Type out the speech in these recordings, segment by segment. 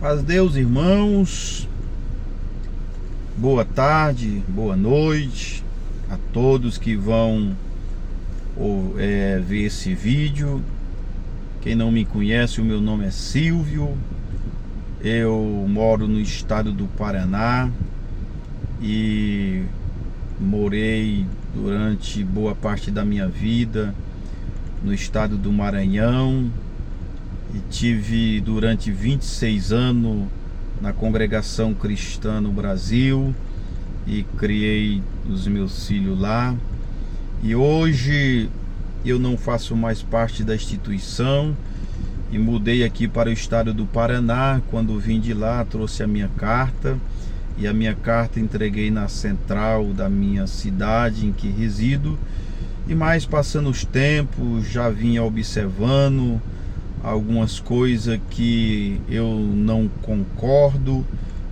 Paz Deus, irmãos, boa tarde, boa noite a todos que vão ver esse vídeo. Quem não me conhece, o meu nome é Silvio, eu moro no estado do Paraná e morei durante boa parte da minha vida no estado do Maranhão e tive durante 26 anos na congregação cristã no Brasil e criei os meus filhos lá. E hoje eu não faço mais parte da instituição e mudei aqui para o estado do Paraná. Quando vim de lá, trouxe a minha carta e a minha carta entreguei na central da minha cidade em que resido. E mais passando os tempos, já vinha observando algumas coisas que eu não concordo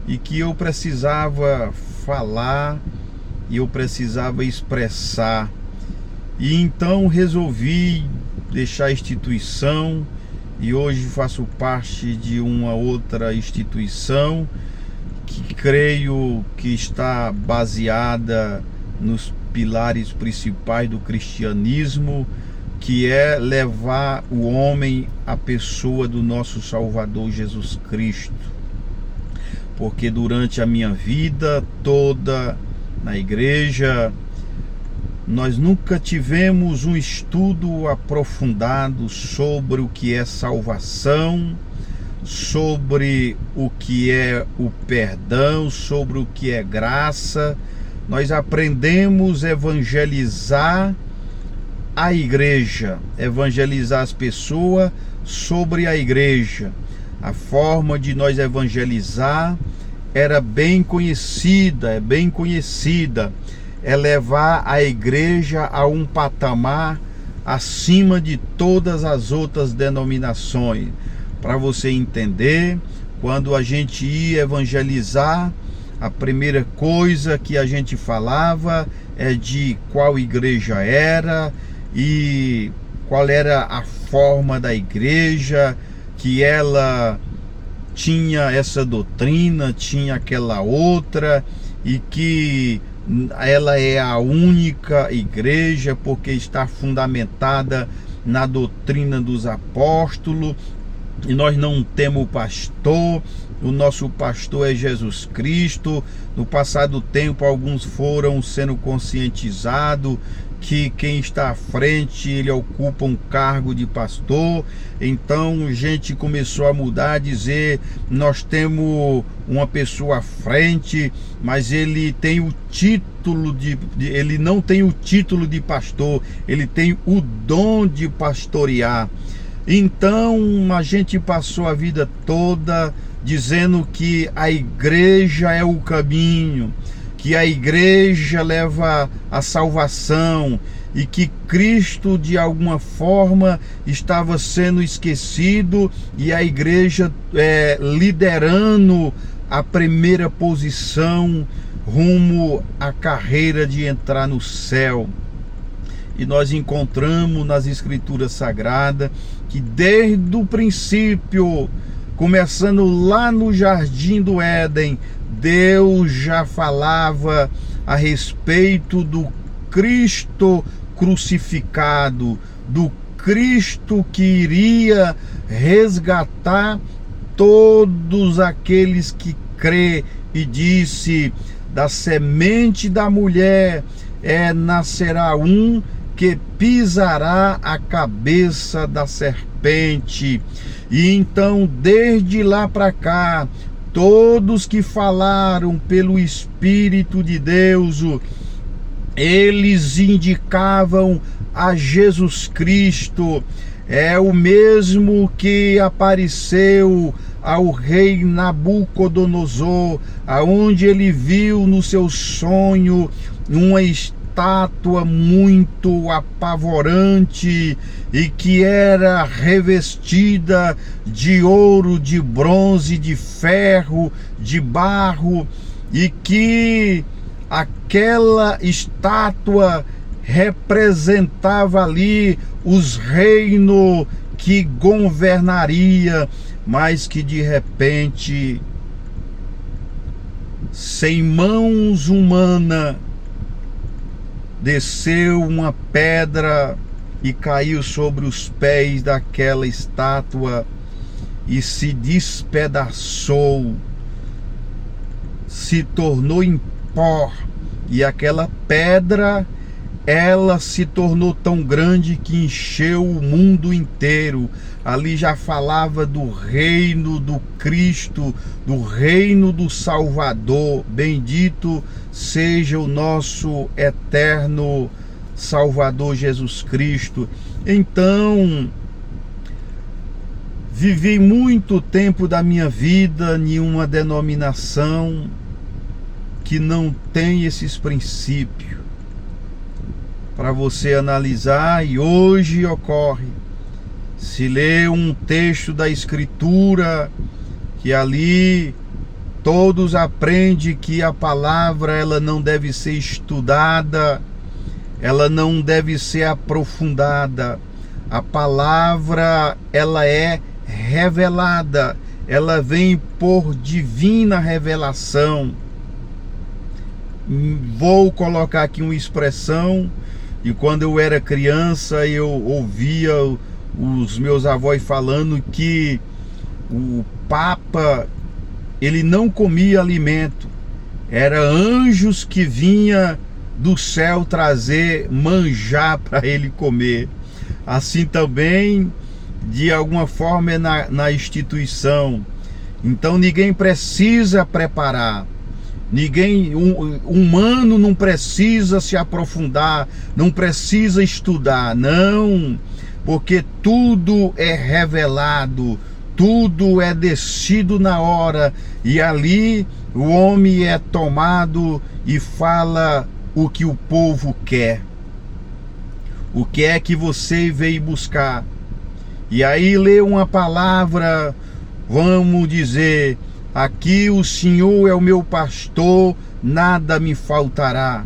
e que eu precisava falar e eu precisava expressar. E então resolvi deixar a instituição e hoje faço parte de uma outra instituição que creio que está baseada nos pilares principais do cristianismo, que é levar o homem à pessoa do nosso Salvador Jesus Cristo. Porque durante a minha vida toda na igreja, nós nunca tivemos um estudo aprofundado sobre o que é salvação, sobre o que é o perdão, sobre o que é graça. Nós aprendemos a evangelizar a igreja, evangelizar as pessoas sobre a igreja. A forma de nós evangelizar era bem conhecida, é levar a igreja a um patamar acima de todas as outras denominações. Para você entender, quando a gente ia evangelizar, a primeira coisa que a gente falava é de qual igreja era e qual era a forma da igreja, que ela tinha essa doutrina, tinha aquela outra, e que ela é a única igreja porque está fundamentada na doutrina dos apóstolos, e nós não temos pastor, o nosso pastor é Jesus Cristo. No passado tempo, alguns foram sendo conscientizados que quem está à frente, ele ocupa um cargo de pastor. Então, gente começou a mudar, a dizer, nós temos uma pessoa à frente, mas ele tem o título ele não tem o título de pastor, ele tem o dom de pastorear. Então, a gente passou a vida toda dizendo que a igreja é o caminho, que a igreja leva a salvação e que Cristo de alguma forma estava sendo esquecido e a igreja liderando a primeira posição rumo à carreira de entrar no céu. E nós encontramos nas Escrituras Sagradas que desde o princípio, começando lá no Jardim do Éden, Deus já falava a respeito do Cristo crucificado, do Cristo que iria resgatar todos aqueles que crê, e disse, da semente da mulher nascerá um que pisará a cabeça da serpente. E então, desde lá para cá, todos que falaram pelo Espírito de Deus, eles indicavam a Jesus Cristo. É o mesmo que apareceu ao rei Nabucodonosor, aonde ele viu no seu sonho uma estátua muito apavorante e que era revestida de ouro, de bronze, de ferro, de barro, e que aquela estátua representava ali os reinos que governaria, mas que de repente, sem mãos humanas, desceu uma pedra e caiu sobre os pés daquela estátua e se despedaçou, se tornou em pó, e aquela pedra, ela se tornou tão grande que encheu o mundo inteiro. Ali já falava do reino do Cristo, do reino do Salvador. Bendito seja o nosso eterno Salvador Jesus Cristo. Então, vivi muito tempo da minha vida em uma denominação que não tem esses princípios para você analisar, e hoje ocorre. Se lê um texto da Escritura, que ali todos aprendem que a palavra ela não deve ser estudada, ela não deve ser aprofundada. A palavra ela é revelada, ela vem por divina revelação. Vou colocar aqui uma expressão, e quando eu era criança eu ouvia os meus avós falando que o Papa, ele não comia alimento, era anjos que vinha do céu trazer manjar para ele comer. Assim também, de alguma forma, é na instituição. Então ninguém precisa preparar, ninguém humano não precisa se aprofundar, não precisa estudar, não, porque tudo é revelado, tudo é descido na hora, e ali o homem é tomado e fala o que o povo quer, o que é que você veio buscar. E aí lê uma palavra, vamos dizer, aqui o Senhor é o meu pastor, nada me faltará.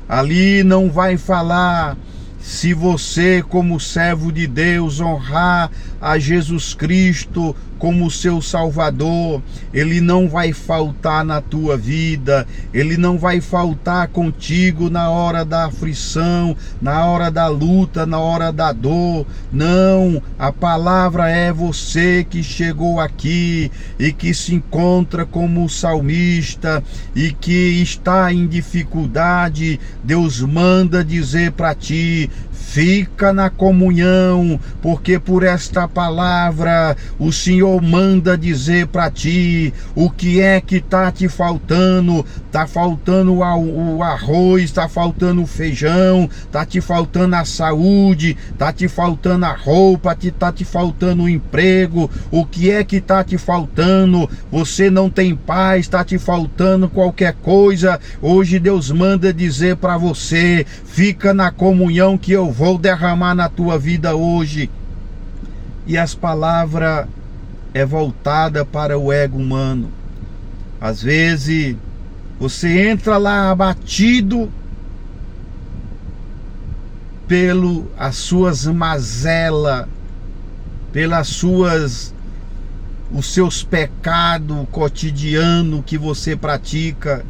Ali não vai falar, se você como servo de Deus honrar a Jesus Cristo como seu Salvador, Ele não vai faltar na tua vida, Ele não vai faltar contigo na hora da aflição, na hora da luta, na hora da dor. Não, a palavra é você que chegou aqui e que se encontra como salmista e que está em dificuldade. Deus manda dizer para ti, fica na comunhão, porque por esta palavra o Senhor manda dizer para ti o que é que está te faltando. Está faltando o arroz, está faltando o feijão, está te faltando a saúde, está te faltando a roupa, está te faltando o emprego. O que é que está te faltando? Você não tem paz, está te faltando qualquer coisa. Hoje Deus manda dizer para você, fica na comunhão que eu vou derramar na tua vida hoje. E as palavras é voltada para o ego humano. Às vezes você entra lá abatido pelas suas mazelas, os seus pecados cotidianos que você pratica.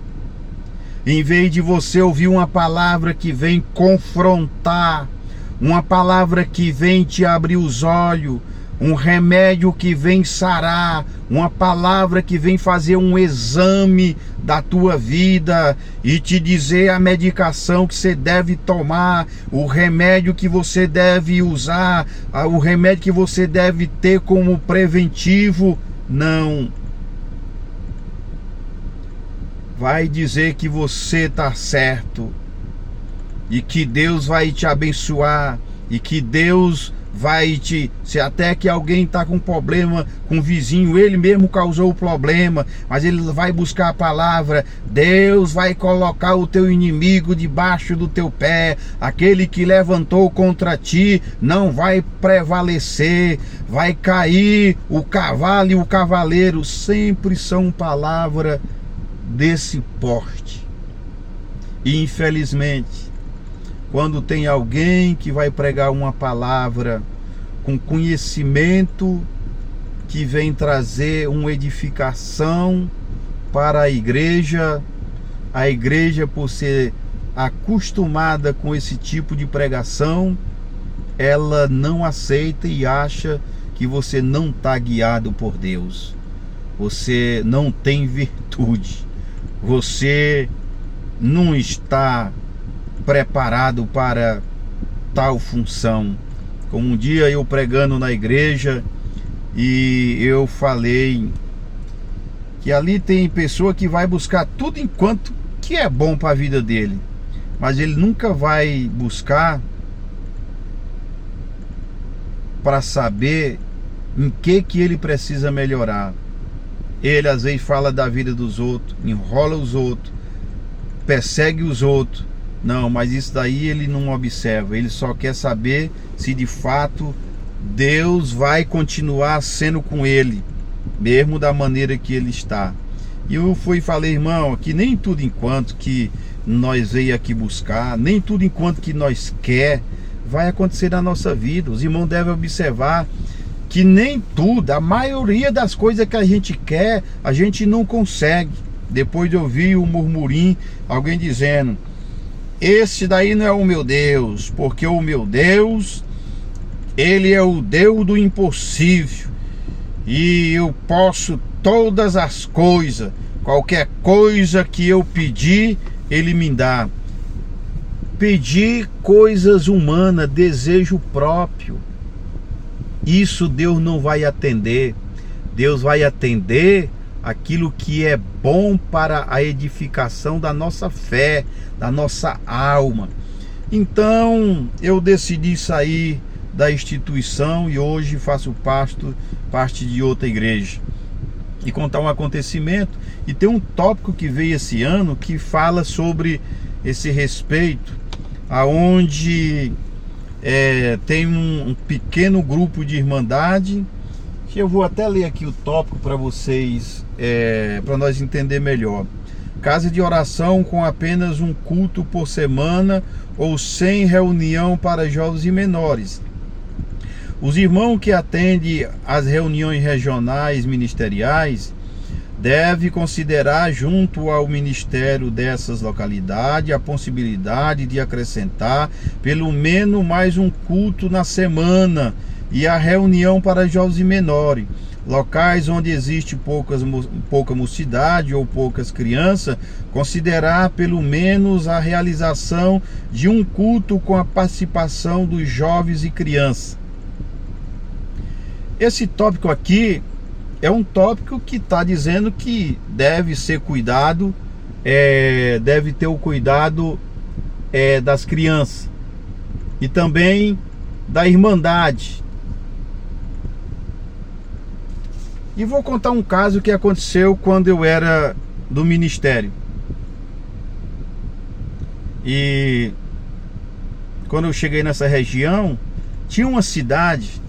Em vez de você ouvir uma palavra que vem confrontar, uma palavra que vem te abrir os olhos, um remédio que vem sarar, uma palavra que vem fazer um exame da tua vida e te dizer a medicação que você deve tomar, o remédio que você deve usar, o remédio que você deve ter como preventivo. Não. Vai dizer que você está certo e que Deus vai te abençoar e que Deus vai se até que alguém está com problema com o vizinho, ele mesmo causou o problema, mas ele vai buscar a palavra. Deus vai colocar o teu inimigo debaixo do teu pé, aquele que levantou contra ti não vai prevalecer, vai cair o cavalo e o cavaleiro. Sempre são palavras desse porte. E infelizmente, quando tem alguém que vai pregar uma palavra com conhecimento que vem trazer uma edificação para a igreja, por ser acostumada com esse tipo de pregação, ela não aceita e acha que você não está guiado por Deus, você não tem virtude, você não está preparado para tal função. Como um dia eu pregando na igreja, e eu falei que ali tem pessoa que vai buscar tudo enquanto que é bom para a vida dele, mas ele nunca vai buscar para saber em que ele precisa melhorar. Ele às vezes fala da vida dos outros, enrola os outros, persegue os outros. Não, mas isso daí ele não observa. Ele só quer saber se de fato Deus vai continuar sendo com ele, mesmo da maneira que ele está. E eu fui e falei, irmão, que nem tudo enquanto que nós veio aqui buscar, nem tudo enquanto que nós quer, vai acontecer na nossa vida. Os irmãos devem observar que nem tudo, a maioria das coisas que a gente quer, a gente não consegue. Depois de ouvir o murmurim, alguém dizendo, esse daí não é o meu Deus, porque o meu Deus, ele é o Deus do impossível, e eu posso todas as coisas, qualquer coisa que eu pedir, ele me dá. Pedir coisas humanas, desejo próprio, isso Deus não vai atender. Deus vai atender aquilo que é bom para a edificação da nossa fé, da nossa alma. Então eu decidi sair da instituição e hoje faço parte de outra igreja. E contar um acontecimento, e tem um tópico que veio esse ano que fala sobre esse respeito, aonde tem um pequeno grupo de irmandade, que eu vou até ler aqui o tópico para vocês, para nós entender melhor. Casa de oração com apenas um culto por semana ou sem reunião para jovens e menores. Os irmãos que atendem às reuniões regionais ministeriais devem considerar, junto ao ministério dessas localidades, a possibilidade de acrescentar pelo menos mais um culto na semana e a reunião para jovens e menores. Locais onde existe pouca mocidade ou poucas crianças, considerar pelo menos a realização de um culto com a participação dos jovens e crianças. Esse tópico aqui é um tópico que está dizendo que deve ser cuidado, deve ter o cuidado das crianças e também da irmandade. E vou contar um caso que aconteceu quando eu era do ministério. E quando eu cheguei nessa região, tinha uma cidade,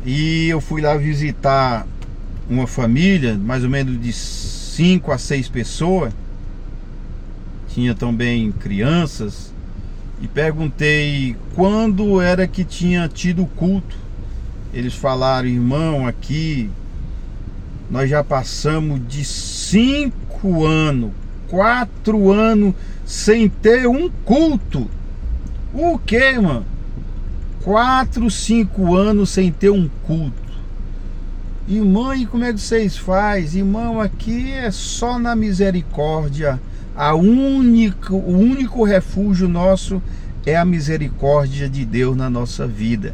e eu fui lá visitar uma família, mais ou menos de 5 a 6 pessoas. Tinha também crianças. E perguntei quando era que tinha tido culto. Eles falaram, irmão, aqui nós já passamos de 5 anos, 4 anos sem ter um culto. O que, mano? 4, 5 anos sem ter um culto. Irmão, e como é que vocês fazem? Irmão, aqui é só na misericórdia. O único refúgio nosso é a misericórdia de Deus na nossa vida.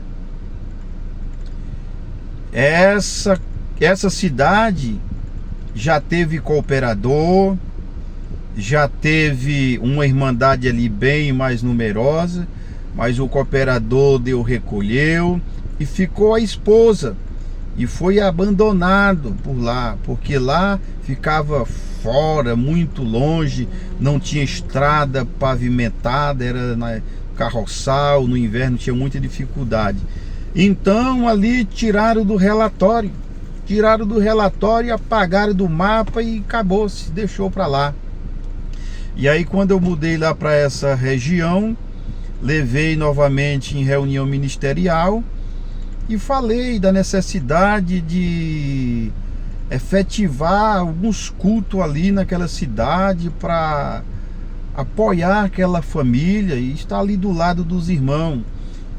Essa cidade já teve cooperador, já teve uma irmandade ali bem mais numerosa, mas o cooperador recolheu e ficou a esposa, e foi abandonado por lá, porque lá ficava fora, muito longe, não tinha estrada pavimentada, era na carroçal, no inverno tinha muita dificuldade. Então ali tiraram do relatório, apagaram do mapa e acabou, se deixou para lá. E aí quando eu mudei lá para essa região, levei novamente em reunião ministerial e falei da necessidade de efetivar alguns cultos ali naquela cidade para apoiar aquela família e estar ali do lado dos irmãos.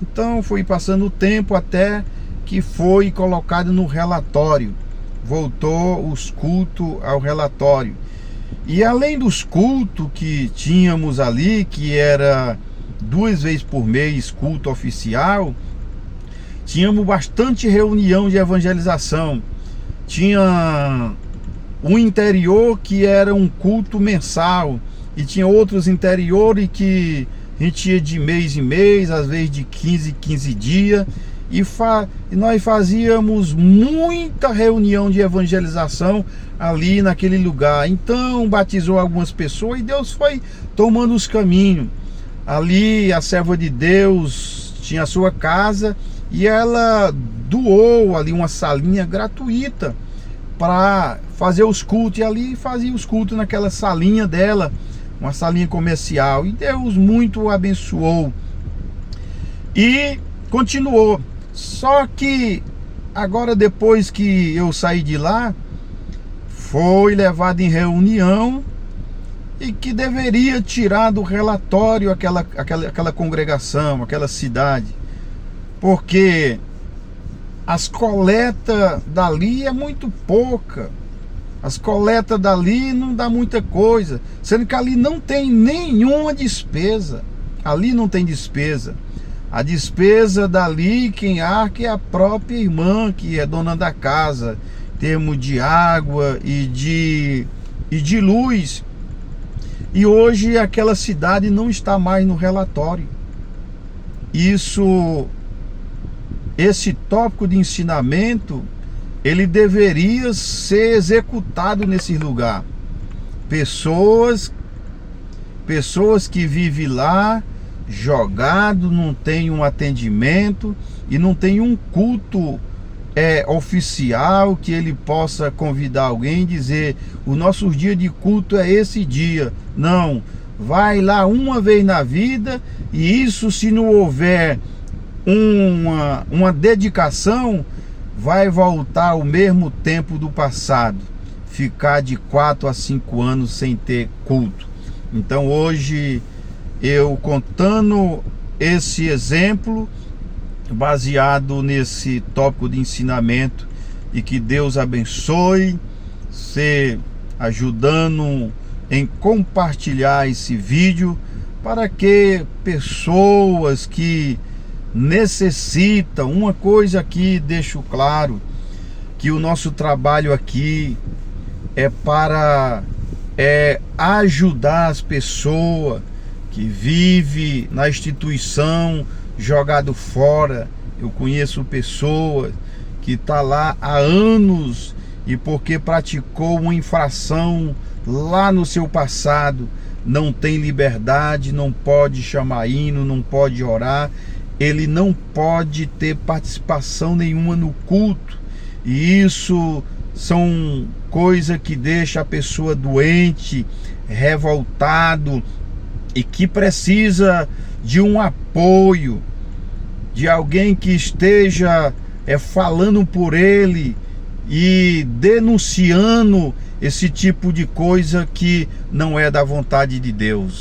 Então foi passando o tempo até que foi colocado no relatório, voltou os cultos ao relatório. E além dos cultos que tínhamos ali, que era 2 vezes por mês culto oficial, tínhamos bastante reunião de evangelização. Tinha um interior que era um culto mensal, e tinha outros interiores que a gente ia de mês em mês, às vezes de 15 em 15 dias, e nós fazíamos muita reunião de evangelização ali naquele lugar. Então batizou algumas pessoas e Deus foi tomando os caminhos. Ali a serva de Deus tinha a sua casa e ela doou ali uma salinha gratuita para fazer os cultos, e ali fazia os cultos naquela salinha dela, uma salinha comercial, e Deus muito o abençoou e continuou. Só que agora, depois que eu saí de lá, foi levado em reunião e que deveria tirar do relatório aquela congregação, aquela cidade, porque as coletas dali é muito pouca. As coletas dali não dá muita coisa, sendo que ali não tem nenhuma despesa. Ali não tem despesa. A despesa dali, quem arca, é a própria irmã, que é dona da casa, em termos de água e de luz. E hoje aquela cidade não está mais no relatório. Esse tópico de ensinamento, ele deveria ser executado nesse lugar. Pessoas que vivem lá jogado, não tem um atendimento e não tem um culto oficial que ele possa convidar alguém e dizer: o nosso dia de culto é esse dia. Não, vai lá uma vez na vida, e isso, se não houver uma dedicação, vai voltar ao mesmo tempo do passado, ficar de 4 a 5 anos sem ter culto. Então hoje, eu contando esse exemplo, baseado nesse tópico de ensinamento, e que Deus abençoe, você ajudando em compartilhar esse vídeo, para que pessoas que necessitam. Uma coisa aqui deixo claro, que o nosso trabalho aqui é para ajudar as pessoas que vivem na instituição jogado fora. Eu conheço pessoas que estão lá há anos, e porque praticou uma infração lá no seu passado, não tem liberdade, não pode chamar hino, não pode orar, ele não pode ter participação nenhuma no culto. E isso são coisas que deixam a pessoa doente, revoltado, e que precisa de um apoio, de alguém que esteja falando por ele e denunciando esse tipo de coisa que não é da vontade de Deus.